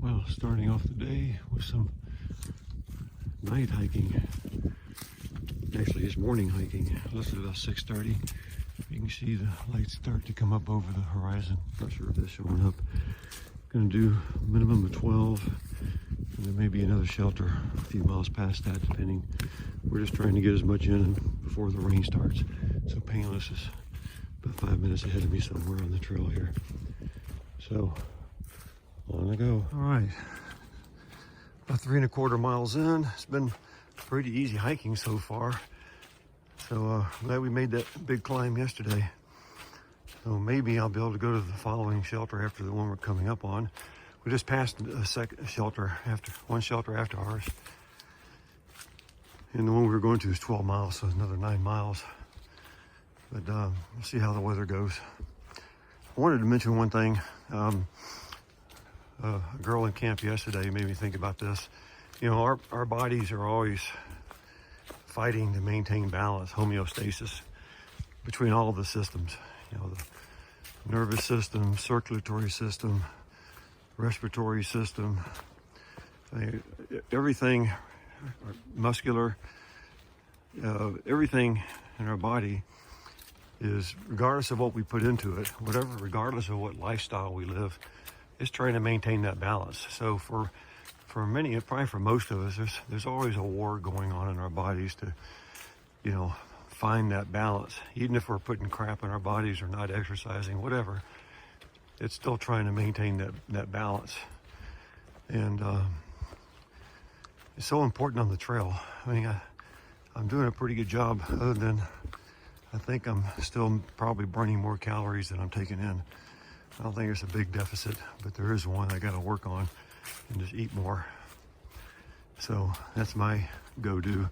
Well, starting off the day with some night hiking. Actually, it's morning hiking. This is about 6:30. You can see the lights start to come up over the horizon. Not sure if they're showing up. Gonna do a minimum of 12, and there may be another shelter a few miles past that, depending. We're just trying to get as much in before the rain starts. So Painless is about 5 minutes ahead of me somewhere on the trail here. So on I go. All right, about 3¼ miles in. It's been pretty easy hiking so far. So glad we made that big climb yesterday. So maybe I'll be able to go to the following shelter after the one we're coming up on. We just passed one shelter after ours. And the one we were going to is 12 miles, so it's another 9 miles. But we'll see how the weather goes. I wanted to mention one thing. A girl in camp yesterday made me think about this. You know, our bodies are always fighting to maintain balance, homeostasis, between all of the systems. You know, the nervous system, circulatory system, respiratory system, everything, muscular, everything in our body is, regardless of what we put into it, regardless of what lifestyle we live, is trying to maintain that balance. So for many, probably for most of us, there's always a war going on in our bodies to, you know, find that balance. Even if we're putting crap in our bodies or not exercising, whatever, it's still trying to maintain that balance. And it's so important on the trail. I mean, I'm doing a pretty good job, other than I think I'm still probably burning more calories than I'm taking in. I don't think it's a big deficit, but there is one I got to work on and just eat more. So that's my go-to.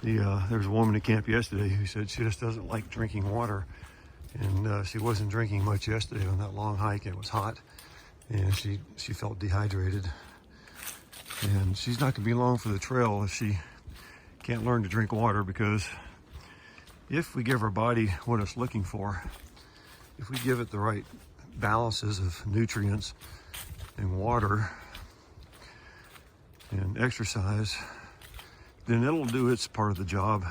There was a woman at camp yesterday who said she just doesn't like drinking water, and she wasn't drinking much yesterday on that long hike. It was hot, and she felt dehydrated. And she's not going to be long for the trail if she can't learn to drink water, because if we give our body what it's looking for, if we give it the right balances of nutrients and water and exercise, then it'll do its part of the job,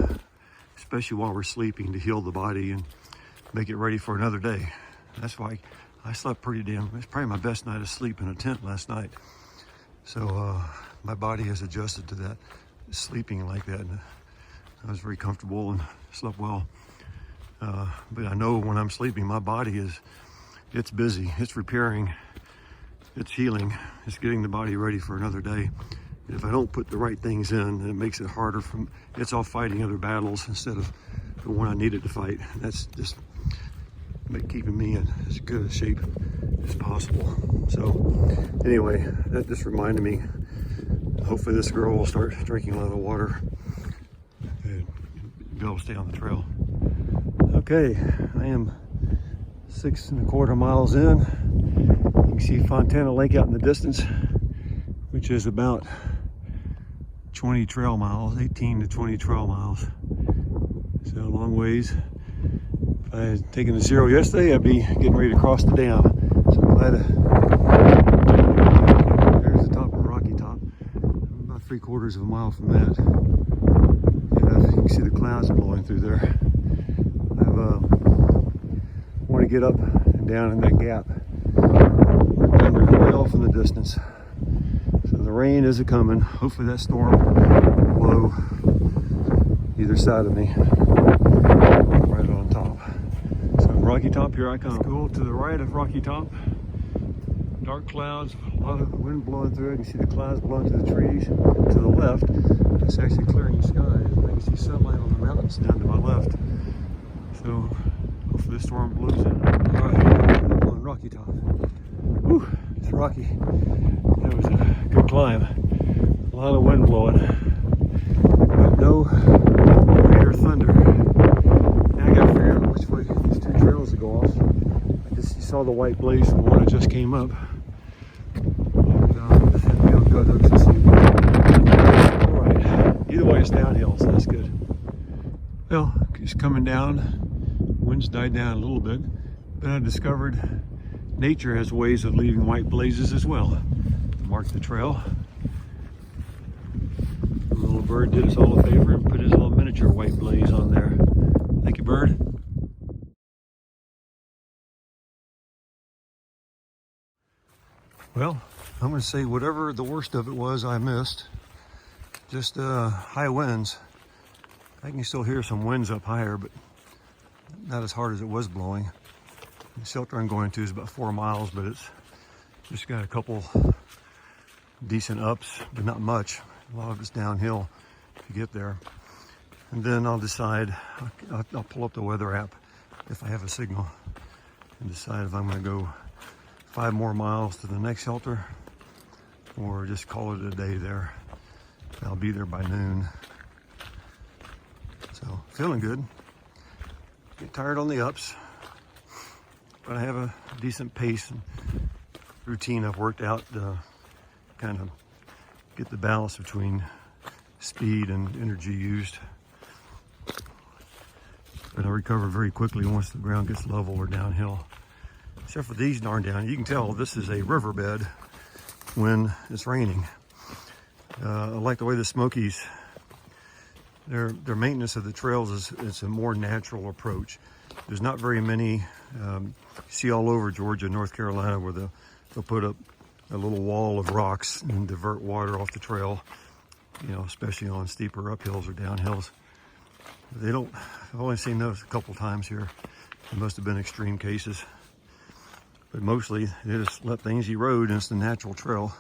especially while we're sleeping, to heal the body and make it ready for another day. That's why I slept it's probably my best night of sleep in a tent last night. So my body has adjusted to that, sleeping like that, and I was very comfortable and slept well. But I know when I'm sleeping, my body it's busy, it's repairing, it's healing, it's getting the body ready for another day. And if I don't put the right things in, it makes it harder. It's all fighting other battles instead of the one I needed to fight. That's just keeping me in as good a shape as possible. So anyway, that just reminded me, hopefully this girl will start drinking a lot of water and be able to stay on the trail. Okay, I am 6¼ miles in. You can see Fontana Lake out in the distance, which is about 20 trail miles, 18 to 20 trail miles. So a long ways. If I had taken the 0 yesterday, I'd be getting ready to cross the dam. So I'm glad there's the top of Rocky Top. I'm about 3/4 mile from that. And you can see the clouds blowing through there. I want to get up and down in that gap. Thunder way off in the distance. So the rain is coming. Hopefully that storm will blow either side of me. Right on top. So Rocky Top, here I come. Cool. To the right of Rocky Top, dark clouds, a lot of wind blowing through it. You can see the clouds blowing through the trees. To the left, it's actually clearing the skies. I can see sunlight on the mountains down to my left. So hopefully the storm blows in. All right, up on Rocky Top. Whew, it's rocky. That was a good climb. A lot of wind blowing, but no rain or thunder. Now I gotta figure out which way these two trails to go off. You saw the white blaze from the one that just came up. And we'll go to and see. All right, either way it's downhill, so that's good. Well, it's coming down. Winds died down a little bit, but I discovered nature has ways of leaving white blazes as well. mark the trail. The little bird did us all a favor and put his little miniature white blaze on there. Thank you, bird. Well, I'm going to say whatever the worst of it was, I missed. Just high winds. I can still hear some winds up higher, but not as hard as it was blowing. The shelter I'm going to is about 4 miles, but it's just got a couple decent ups, but not much. A lot of it's downhill to get there. And then I'll decide, I'll pull up the weather app if I have a signal and decide if I'm going to go 5 more miles to the next shelter or just call it a day there. I'll be there by noon. So feeling good. Get tired on the ups, but I have a decent pace and routine I've worked out to kind of get the balance between speed and energy used. But I recover very quickly once the ground gets level or downhill. Except for these darn down, you can tell this is a riverbed when it's raining. I like the way the Smokies, their maintenance of the trails is a more natural approach. There's not very many, you see all over Georgia, North Carolina, where they'll put up a little wall of rocks and divert water off the trail, you know, especially on steeper uphills or downhills. They don't, I've only seen those a couple times here. It must have been extreme cases. But mostly they just let things erode and it's the natural trail.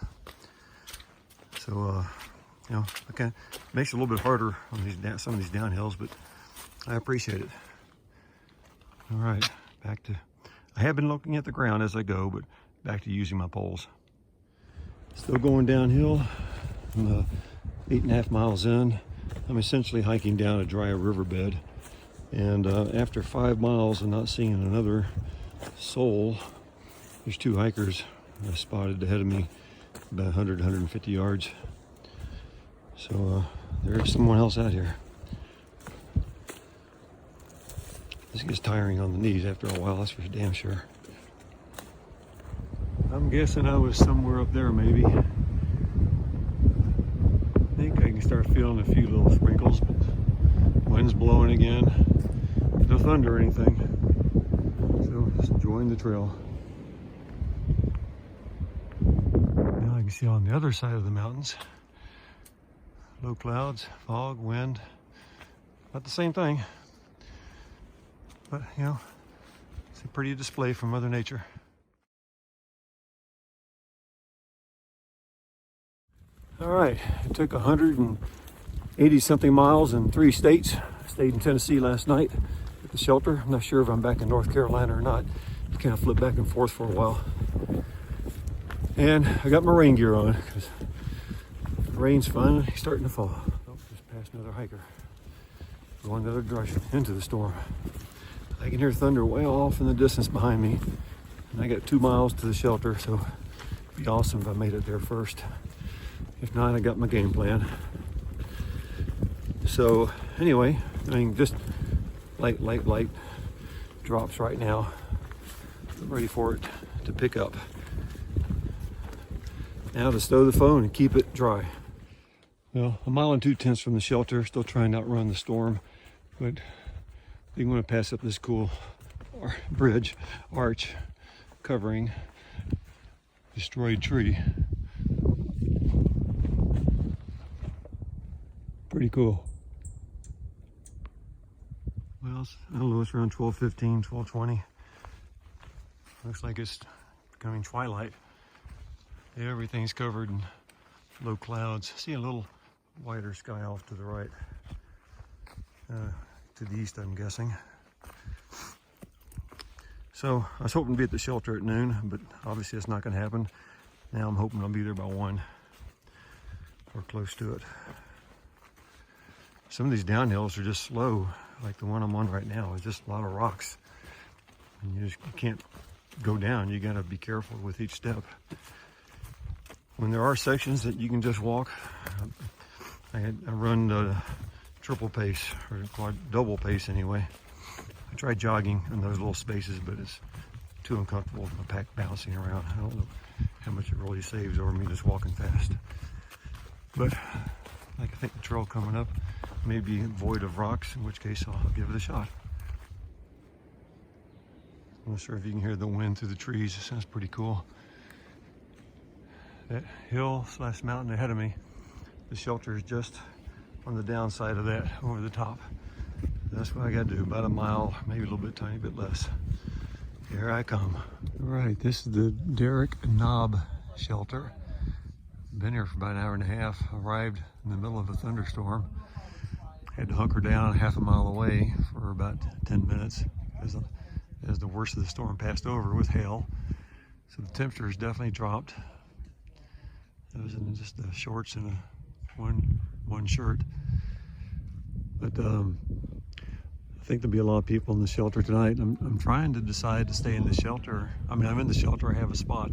So, you know, okay, makes it a little bit harder on these some of these downhills, but I appreciate it. All right, back to, I have been looking at the ground as I go, but back to using my poles. Still going downhill. I'm 8.5 miles in. I'm essentially hiking down a dry riverbed. And after 5 miles and not seeing another soul, there's 2 hikers I spotted ahead of me, about 100, 150 yards. So there's someone else out here. This gets tiring on the knees after a while, that's for damn sure. I'm guessing I was somewhere up there maybe. I think I can start feeling a few little sprinkles, but wind's blowing again. No thunder or anything. So just enjoying the trail. Now I can see on the other side of the mountains, low clouds, fog, wind. Not the same thing, but you know, it's a pretty display from Mother Nature. All right, it took 180 something miles in 3 states. I stayed in Tennessee last night at the shelter. I'm not sure if I'm back in North Carolina or not. I kind of flipped back and forth for a while. And I got my rain gear on because the rain's finally starting to fall. Oh, just passed another hiker. Going the other direction into the storm. I can hear thunder way off in the distance behind me. And I got 2 miles to the shelter, so it'd be awesome if I made it there first. If not, I got my game plan. So anyway, I mean, just light drops right now. I'm ready for it to pick up. Now to stow the phone and keep it dry. Well, 1 mile and 2/10 from the shelter, still trying to outrun the storm, but I think I'm going to pass up this cool arch covering destroyed tree. Pretty cool. Well, I don't know, it's around 12:15, 12:20. Looks like it's becoming twilight. Yeah, everything's covered in low clouds. See a little whiter sky off to the right. To the east, I'm guessing. So I was hoping to be at the shelter at noon, but obviously that's not going to happen. Now I'm hoping I'll be there by 1 or close to it. Some of these downhills are just slow, like the one I'm on right now. It's just a lot of rocks. And you can't go down. You got to be careful with each step. When there are sections that you can just walk, I run the triple pace, or double pace anyway. I tried jogging in those little spaces, but it's too uncomfortable with my pack bouncing around. I don't know how much it really saves over me just walking fast. But like, I think the trail coming up may be void of rocks, in which case I'll give it a shot. I'm not sure if you can hear the wind through the trees. It sounds pretty cool. That hill / mountain ahead of me, the shelter is just on the downside of that, over the top. That's what I gotta do, about a mile, maybe a little bit, tiny bit less. Here I come. All right, this is the Derrick Knob shelter. Been here for about an hour and a half. Arrived in the middle of a thunderstorm. Had to hunker down half a mile away for about 10 minutes as the worst of the storm passed over with hail. So the temperature has definitely dropped. I was in just the shorts and one shirt. But I think there'll be a lot of people in the shelter tonight. I'm trying to decide to stay in the shelter. I mean, I'm in the shelter, I have a spot.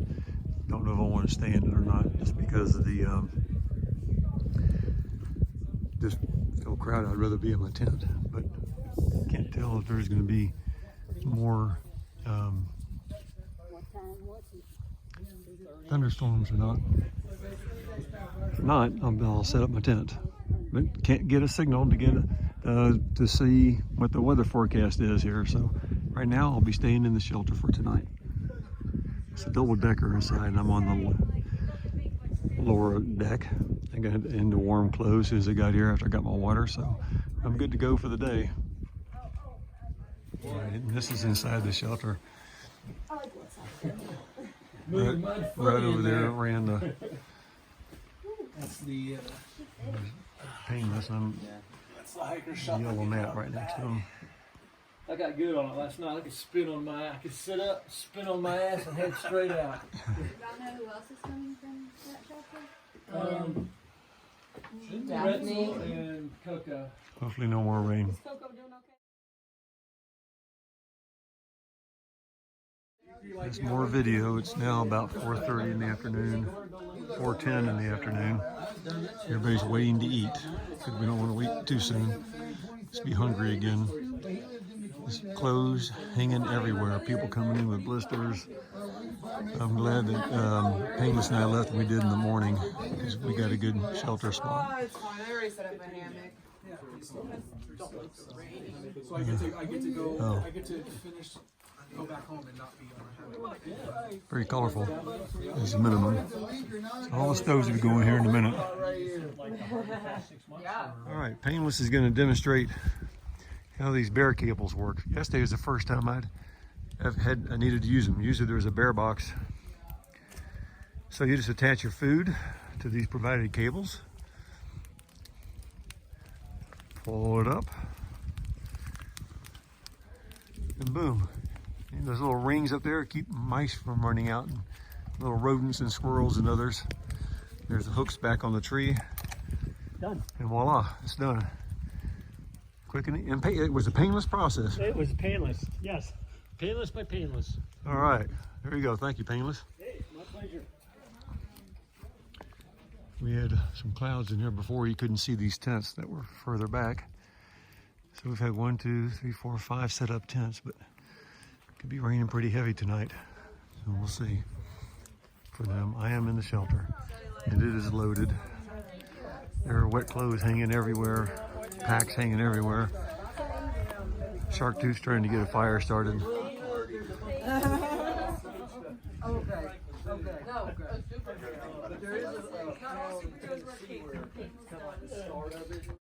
Don't know if I want to stay in it or not, just because of the just feel crowded. I'd rather be in my tent, but can't tell if there's going to be more thunderstorms or not. If not, I'll set up my tent, but can't get a signal to get to see what the weather forecast is here. So right now I'll be staying in the shelter for tonight. It's a double decker inside, and I'm on the lower deck. I got into warm clothes as soon as I got here after I got my water, so I'm good to go for the day. All right, and this is inside the shelter. Right over there ran the painless. I'm yellow mat right next to him. I got good on it last night. I could sit up, spin on my ass, and head straight out. Y'all know who else is coming from that shelter? Daphne and Coco. Hopefully no more rain. Is Coco doing okay? There's more video. It's now about 4:30 in the afternoon, 4:10 in the afternoon. Everybody's waiting to eat because we don't want to wait too soon. Just be hungry again. There's clothes hanging everywhere. People coming in with blisters. I'm glad that Painless and I left when we did in the morning because we got a good shelter spot. Oh, it's fine. I already set up a hammock. So I get to go. Oh. I get to finish. Go back home and not be on a hammock. Very colorful as a minimum. All the stoves will be going here in a minute. All right, Painless is going to demonstrate how these bear cables work. Yesterday was the first time I needed to use them. Usually there's a bear box. So you just attach your food to these provided cables. Pull it up. And boom. And those little rings up there keep mice from running out, and little rodents and squirrels and others. There's the hooks back on the tree. Done. And voila, it's done. Quick and it was a painless process. It was painless, yes. Painless by painless. All right, there you go. Thank you, Painless. Hey, my pleasure. We had some clouds in here before. You couldn't see these tents that were further back. So we've had 1, 2, 3, 4, 5 set up tents, but it could be raining pretty heavy tonight. So we'll see. For them, I am in the shelter, and it is loaded. There are wet clothes hanging everywhere, packs hanging everywhere. Shark Tooth's trying to get a fire started. There is a